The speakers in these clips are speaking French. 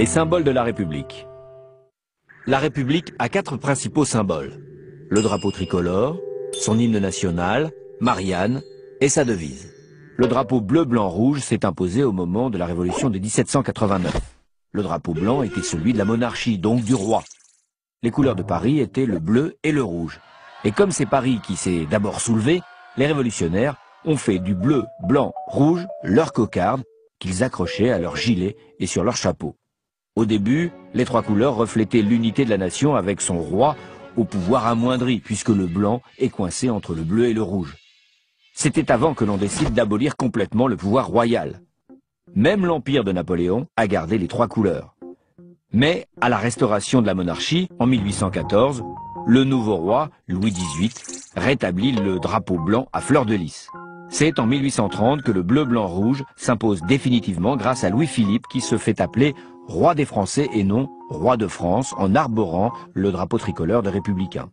Les symboles de la République. La République a 4 principaux symboles. Le drapeau tricolore, son hymne national, Marianne et sa devise. Le drapeau bleu-blanc-rouge s'est imposé au moment de la Révolution de 1789. Le drapeau blanc était celui de la monarchie, donc du roi. Les couleurs de Paris étaient le bleu et le rouge. Et comme c'est Paris qui s'est d'abord soulevé, les révolutionnaires ont fait du bleu, blanc, rouge leur cocarde qu'ils accrochaient à leur gilet et sur leur chapeau. Au début, les 3 couleurs reflétaient l'unité de la nation avec son roi au pouvoir amoindri, puisque le blanc est coincé entre le bleu et le rouge. C'était avant que l'on décide d'abolir complètement le pouvoir royal. Même l'empire de Napoléon a gardé les 3 couleurs. Mais, à la restauration de la monarchie, en 1814, le nouveau roi, Louis XVIII, rétablit le drapeau blanc à fleur de lys. C'est en 1830 que le bleu-blanc-rouge s'impose définitivement grâce à Louis-Philippe qui se fait appeler roi des Français et non roi de France en arborant le drapeau tricolore des Républicains.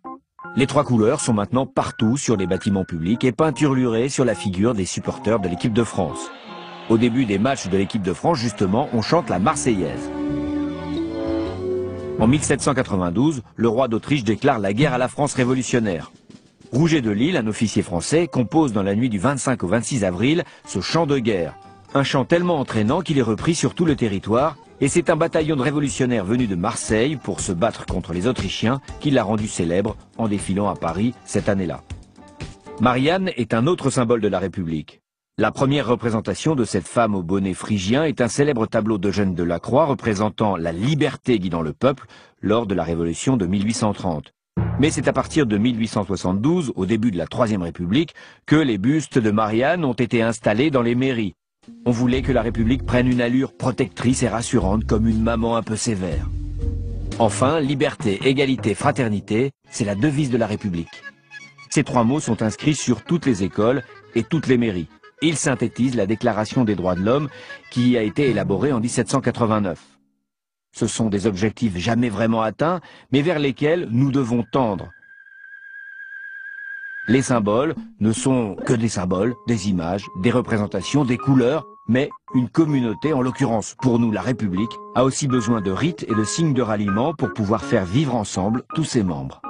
Les 3 couleurs sont maintenant partout sur les bâtiments publics et peinturlurées sur la figure des supporters de l'équipe de France. Au début des matchs de l'équipe de France, justement, on chante la Marseillaise. En 1792, le roi d'Autriche déclare la guerre à la France révolutionnaire. Rouget de Lille, un officier français, compose dans la nuit du 25 au 26 avril ce chant de guerre. Un chant tellement entraînant qu'il est repris sur tout le territoire, et c'est un bataillon de révolutionnaires venu de Marseille pour se battre contre les Autrichiens qui l'a rendu célèbre en défilant à Paris cette année-là. Marianne est un autre symbole de la République. La première représentation de cette femme au bonnet phrygien est un célèbre tableau d'Eugène Delacroix représentant la liberté guidant le peuple lors de la Révolution de 1830. Mais c'est à partir de 1872, au début de la Troisième République, que les bustes de Marianne ont été installés dans les mairies. On voulait que la République prenne une allure protectrice et rassurante comme une maman un peu sévère. Enfin, liberté, égalité, fraternité, c'est la devise de la République. Ces 3 mots sont inscrits sur toutes les écoles et toutes les mairies. Ils synthétisent la Déclaration des droits de l'homme qui a été élaborée en 1789. Ce sont des objectifs jamais vraiment atteints, mais vers lesquels nous devons tendre. Les symboles ne sont que des symboles, des images, des représentations, des couleurs, mais une communauté, en l'occurrence pour nous la République, a aussi besoin de rites et de signes de ralliement pour pouvoir faire vivre ensemble tous ses membres.